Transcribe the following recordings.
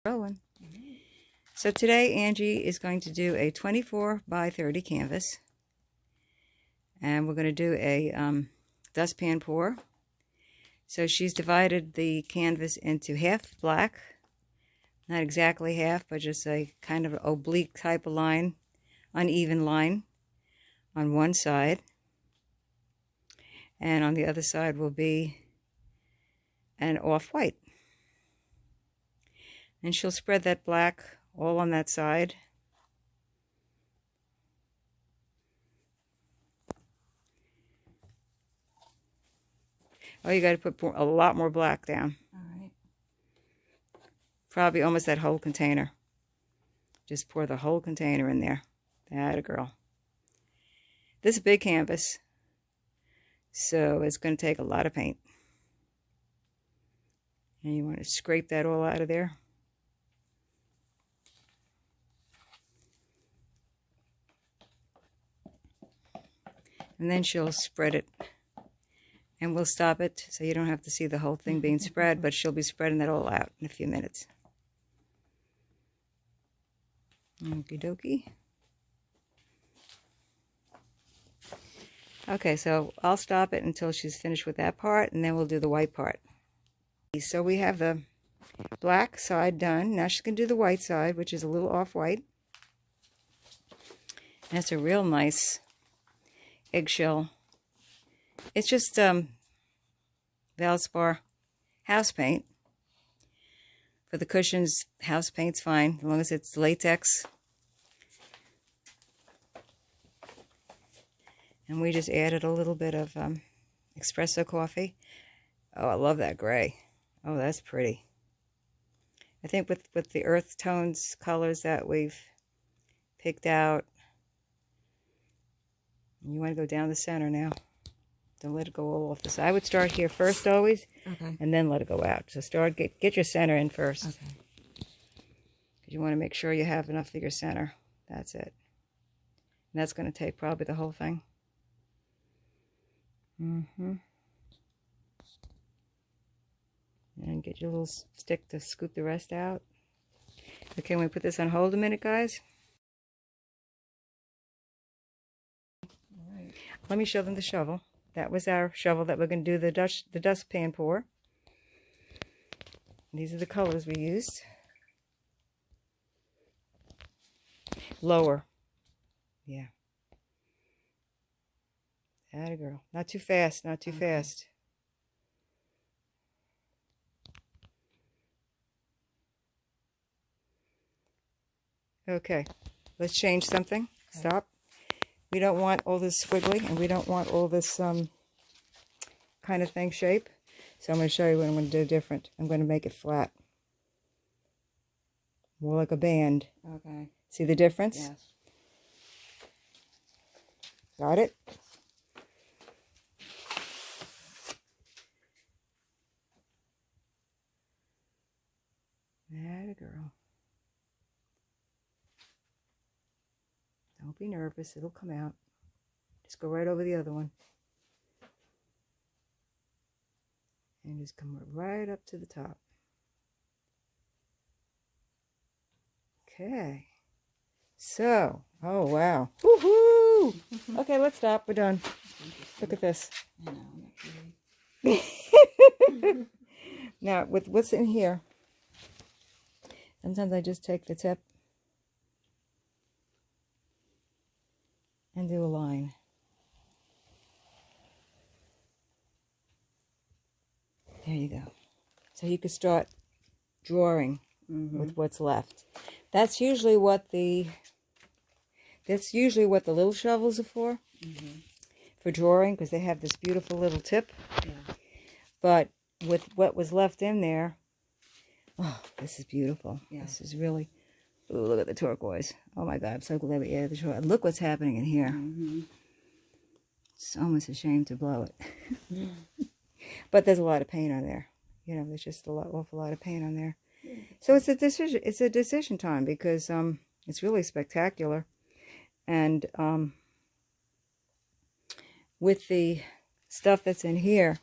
Rolling. So today Angie is going to do a 24 by 30 canvas, and we're going to do a dustpan pour. So she's divided the canvas into half black, not exactly half, but just a kind of oblique type of line, uneven line on one side, and on the other side will be an off-white. And she'll spread that black all on that side. Oh, you got to put a lot more black down. All right. Probably almost that whole container. Just pour the whole container in there. Atta girl. This is a big canvas, so it's going to take a lot of paint. And you want to scrape that all out of there. And then she'll spread it. And we'll stop it so you don't have to see the whole thing being spread, but she'll be spreading that all out in a few minutes. Okie dokie. Okay, so I'll stop it until she's finished with that part, and then we'll do the white part. So we have the black side done. Now she's going to do the white side, which is a little off-white. That's a real nice eggshell. It's just Valspar house paint. For the cushions, house paint's fine, as long as it's latex. And we just added a little bit of espresso coffee. Oh, I love that gray. Oh, that's pretty. I think with the earth tones colors that we've picked out, you want to go down the center now. Don't let it go all off the side. I would start here first always, okay, and then let it go out. So get your center in first. Okay. Because you want to make sure you have enough for your center. That's it. And that's going to take probably the whole thing. And get your little stick to scoop the rest out. Okay, we put this on hold a minute, guys. All right. Let me show them the shovel. That was our shovel that we're going to do the dustpan pour. These are the colors we used. Lower. Yeah. Atta girl. Not too fast, not too fast. Okay, let's change something. Okay. Stop. We don't want all this squiggly, and we don't want all this kind of thing shape. So I'm going to show you what I'm going to do different. I'm going to make it flat. More like a band. Okay. See the difference? Yes. Got it? Atta girl. Don't be nervous, it'll come out. Just go right over the other one. And just come right up to the top. Okay. So, oh wow. Woohoo! Okay, let's stop. We're done. Look at this. I know, not really. Now, with what's in here, sometimes I just take the tip and do a line. There you go. So you can start drawing with what's left. That's usually what the little shovels are for. For drawing, because they have this beautiful little tip. Yeah. But with what was left in there, oh, this is beautiful. Yeah. This is really, ooh, look at the turquoise. Oh my God, I'm so glad we added the turquoise. Look what's happening in here. It's almost a shame to blow it. But there's a lot of paint on there. You know, there's just awful lot of paint on there. So it's a decision. It's a decision time, because it's really spectacular. And with the stuff that's in here,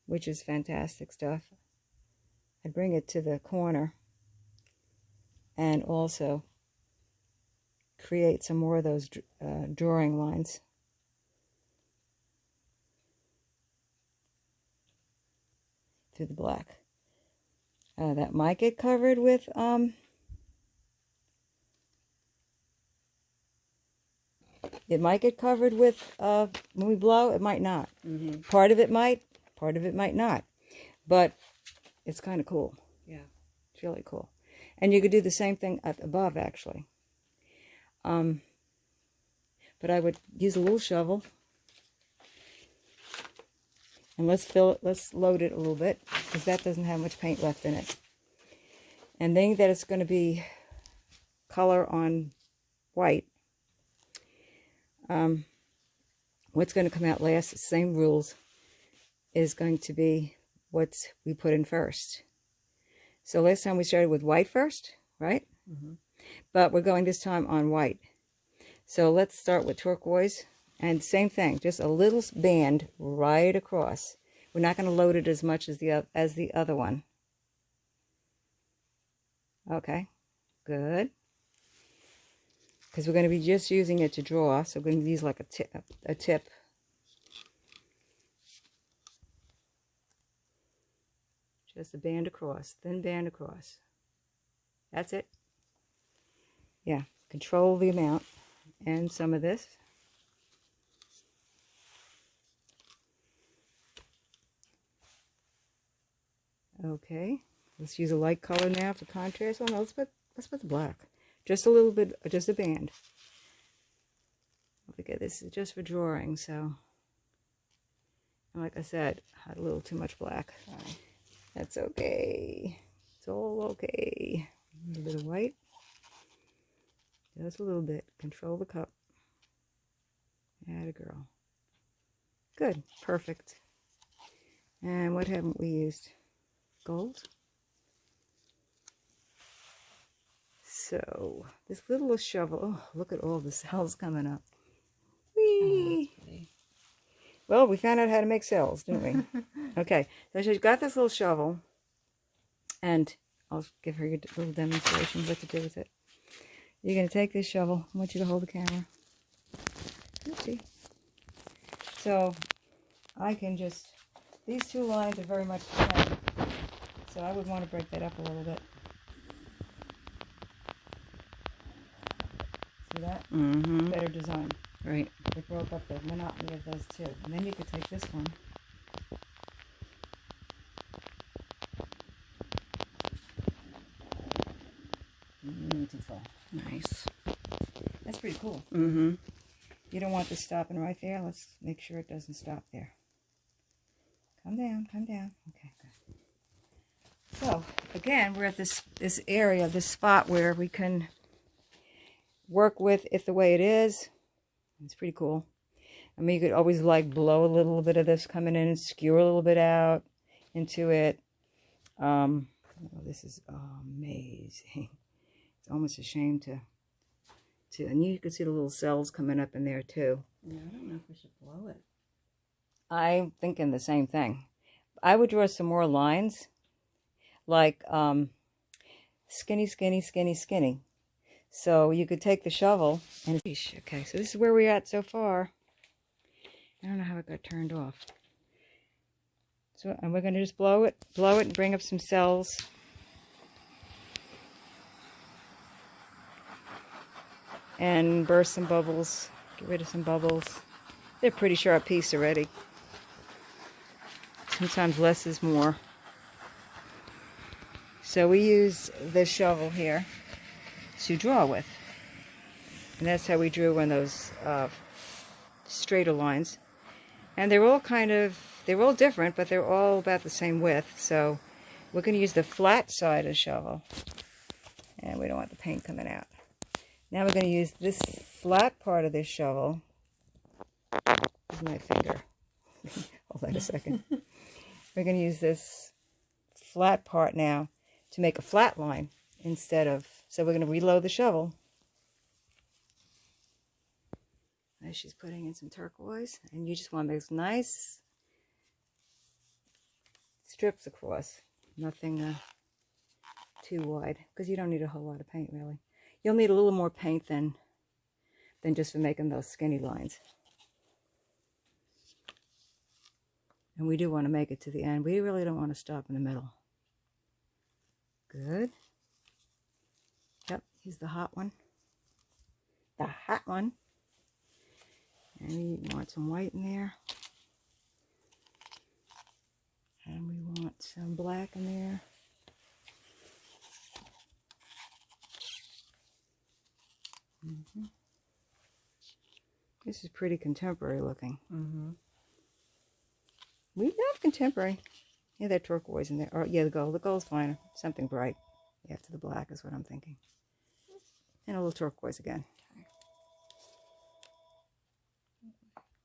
which is fantastic stuff, I'd bring it to the corner and also create some more of those drawing lines. Through the black. That might get covered with it might get covered with when we blow. It might not. Part of it might not, but it's kind of cool. Yeah, it's really cool. And you could do the same thing up above, actually. But I would use a little shovel. And let's load it a little bit, because that doesn't have much paint left in it. And being that it's going to be color on white, what's going to come out last, same rules, is going to be what we put in first. So last time we started with white first, right? But we're going this time on white. So let's start with turquoise. And same thing, just a little band right across. We're not going to load it as much as the other one. Okay, good. Because we're going to be just using it to draw, so we're going to use like a tip. Just a band across, thin band across. That's it. Yeah, control the amount. And some of this. Okay, let's use a light color now for contrast. Oh no, let's put the black. Just a little bit, just a band. Okay, this is just for drawing, so. And like I said, I had a little too much black. Sorry. That's okay. It's all okay. A little bit of white. Just a little bit. Control the cup. Atta girl. Good. Perfect. And what haven't we used? Gold. So this little shovel. Oh, look at all the cells coming up. Whee! oh, Well, we found out how to make cells, didn't we? Okay, so she's got this little shovel, and I'll give her a little demonstration of what to do with it. You're going to take this shovel. I want you to hold the camera. Oopsie. So I can just, these two lines are very much the same. So I would want to break that up a little bit. See that? Mm-hmm. Better design. Right. It broke up the monotony of those two. And then you could take this one. Beautiful. Nice. That's pretty cool. Mm-hmm. You don't want this stopping right there. Let's make sure it doesn't stop there. Come down, come down. Okay, good. So, again, we're at this area, this spot where we can work with it the way it is. It's pretty cool. I mean, you could always like blow a little bit of this coming in and skewer a little bit out into it. Oh, this is amazing. It's almost a shame to, and you can see the little cells coming up in there too. Yeah, I don't know if we should blow it. I'm thinking the same thing. I would draw some more lines, like skinny, skinny, skinny, skinny. So you could take the shovel and, okay, so this is where we're at so far. I don't know how it got turned off. So, and we're going to just blow it and bring up some cells. And burst some bubbles, get rid of some bubbles. They're a pretty sharp piece already. Sometimes less is more. So we use this shovel here to draw with. And that's how we drew on those straighter lines. And they're all they're all different, but they're all about the same width. So we're going to use the flat side of the shovel. And we don't want the paint coming out. Now we're going to use this flat part of this shovel. Here's my finger. Hold on a second. We're going to use this flat part now to make a flat line instead of, so we're going to reload the shovel. As she's putting in some turquoise, and you just want to make nice strips across. Nothing too wide, because you don't need a whole lot of paint, really. You'll need a little more paint than just for making those skinny lines. And we do want to make it to the end. We really don't want to stop in the middle. Good. Yep, here's the hot one. The hot one. And we want some white in there. And we want some black in there. This is pretty contemporary looking. We love contemporary. Yeah, that turquoise in there. Or yeah, the gold. The gold's finer. Something bright after the black is what I'm thinking. And a little turquoise again.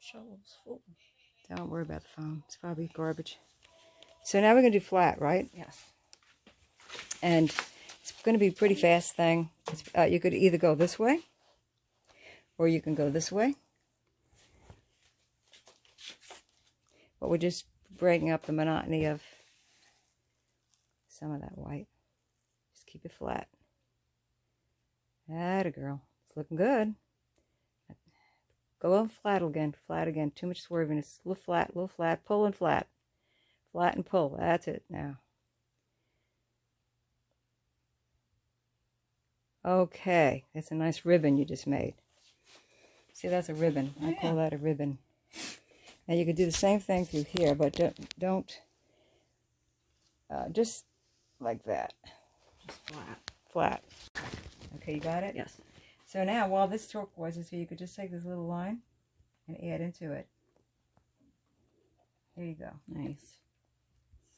Shovel's full. Don't worry about the foam. It's probably garbage. So now we're going to do flat, right? Yes. And it's going to be a pretty fast thing. You could either go this way, or you can go this way. But we're just breaking up the monotony of some of that white. Just keep it flat. Atta girl. It's looking good. Go on flat again. Flat again. Too much swerviness. A little flat. Pull and flat. Flat and pull. That's it now. Okay. That's a nice ribbon you just made. See, that's a ribbon. I call that a ribbon. Now you could do the same thing through here, but don't just like that. Just flat. Flat. Okay, you got it? Yes. So now, while this turquoise is here, you could just take this little line and add into it. There you go. Nice.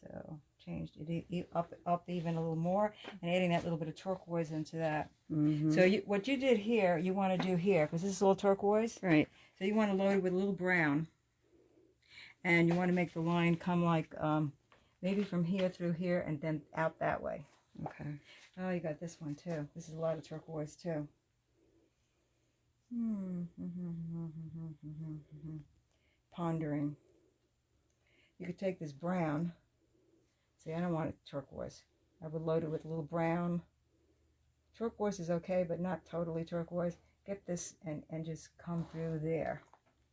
So changed it up even a little more, and adding that little bit of turquoise into that. So what you did here, you want to do here, because this is all turquoise. Right. So you want to load it with a little brown. And you want to make the line come like, maybe from here through here and then out that way. Okay. Oh, you got this one too. This is a lot of turquoise too. Pondering. You could take this brown. See, I don't want it turquoise. I would load it with a little brown. Turquoise is okay, but not totally turquoise. Get this and just come through there.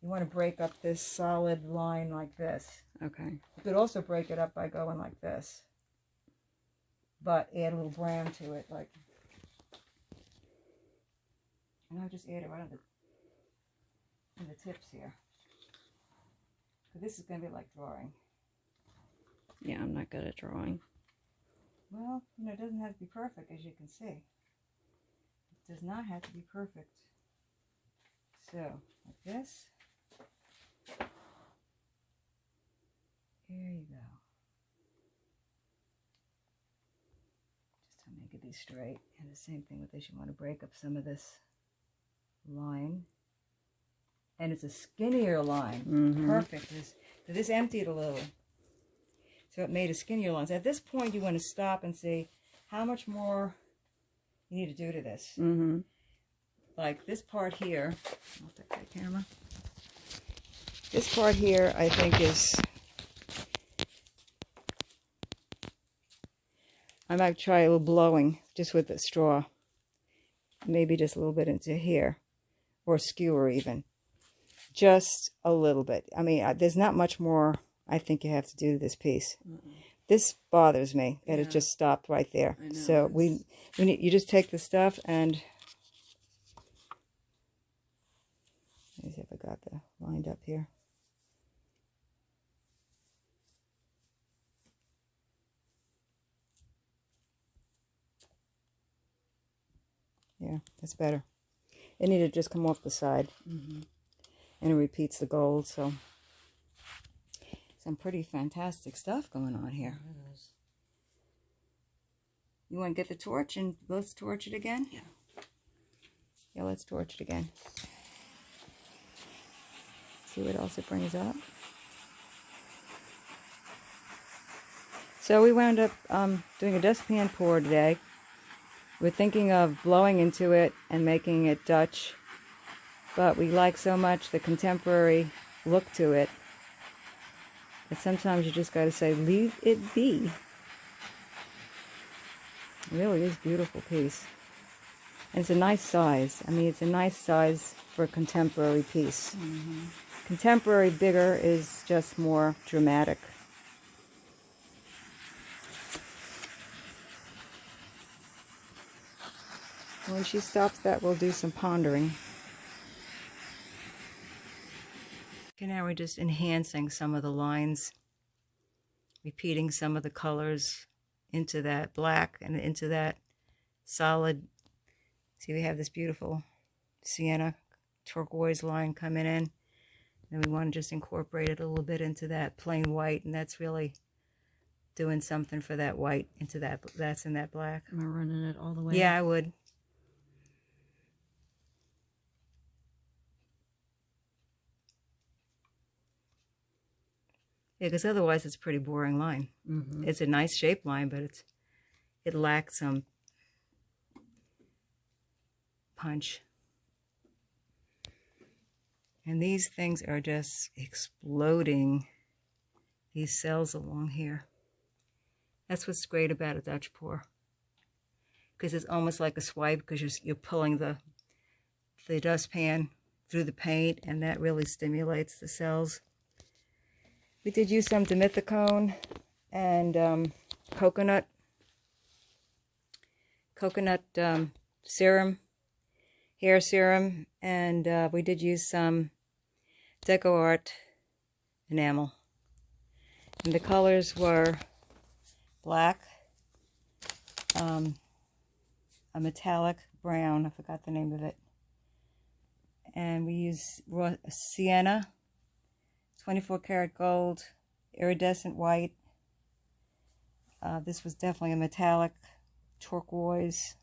You want to break up this solid line like this. Okay. You could also break it up by going like this. But add a little brown to it, like. And I'll just add it right on the tips here. So this is going to be like drawing. Yeah, I'm not good at drawing. Well, you know, it doesn't have to be perfect, as you can see. It does not have to be perfect. So, like this. There you go. Just to make it be straight. And the same thing with this. You want to break up some of this line. And it's a skinnier line. Perfect. This emptied a little. So it made a skinnier line. So at this point, you want to stop and see how much more you need to do to this. Like this part here. I'll take that camera. This part here, I think is... I might try a little blowing just with the straw. Maybe just a little bit into here. Or skewer even. Just a little bit. I mean, there's not much more I think you have to do to this piece. This bothers me that it just stopped right there. I know, So we need, you just take the stuff and... Let me see if I got the lined up here. Yeah, that's better. It needed to just come off the side. And it repeats the gold, so some pretty fantastic stuff going on here. You want to get the torch and let's torch it again? Yeah. Yeah, let's torch it again. See what else it brings up. So we wound up doing a dustpan pour today. We're thinking of blowing into it and making it Dutch, but we like so much the contemporary look to it that sometimes you just got to say, leave it be. It really is a beautiful piece. And it's a nice size. I mean, it's a nice size for a contemporary piece. Contemporary bigger is just more dramatic. When she stops that, we'll do some pondering. Okay, now we're just enhancing some of the lines, repeating some of the colors into that black and into that solid. See, we have this beautiful sienna turquoise line coming in. And we want to just incorporate it a little bit into that plain white, and that's really doing something for that white into that's in that black. Am I running it all the way? Yeah, I would. Yeah, because otherwise it's a pretty boring line. It's a nice shaped line, but it lacks some punch. And these things are just exploding, these cells along here. That's what's great about a Dutch pour, because it's almost like a swipe, because you're pulling the dustpan through the paint, and that really stimulates the cells. We did use some dimethicone and coconut serum, hair serum, and we did use some Deco Art enamel. And the colors were black, a metallic brown, I forgot the name of it, and we used raw sienna, 24 karat gold, iridescent white. This was definitely a metallic turquoise.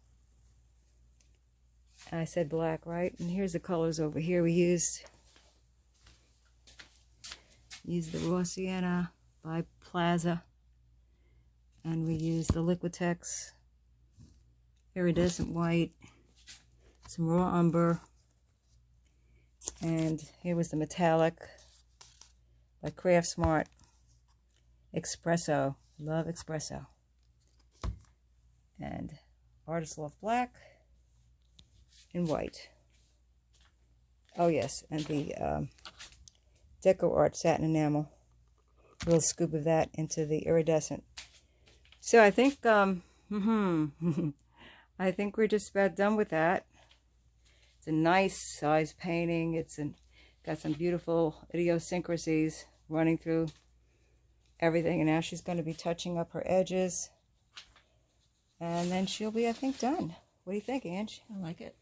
I said black, right? And here's the colors over here. We used the raw sienna by Plaza, and we used the Liquitex iridescent white, some raw umber, and here was the metallic by Craft Smart Espresso. Love espresso. And Artist Loft black and white. Oh yes, and the Deco Art satin enamel. A little scoop of that into the iridescent. So I think I think we're just about done with that. It's a nice size painting. It's got some beautiful idiosyncrasies running through everything, and now she's going to be touching up her edges, and then she'll be, I think, done. What do you think, Ange? I like it.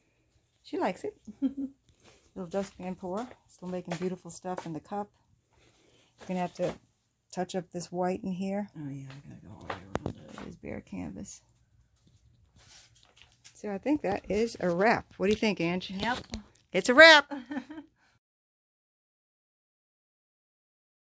She likes it. Little dustpan pour. Still making beautiful stuff in the cup. You're going to have to touch up this white in here. Oh yeah, I gotta go all the way around it. It is bare canvas. So I think that is a wrap. What do you think, Ange? Yep. It's a wrap.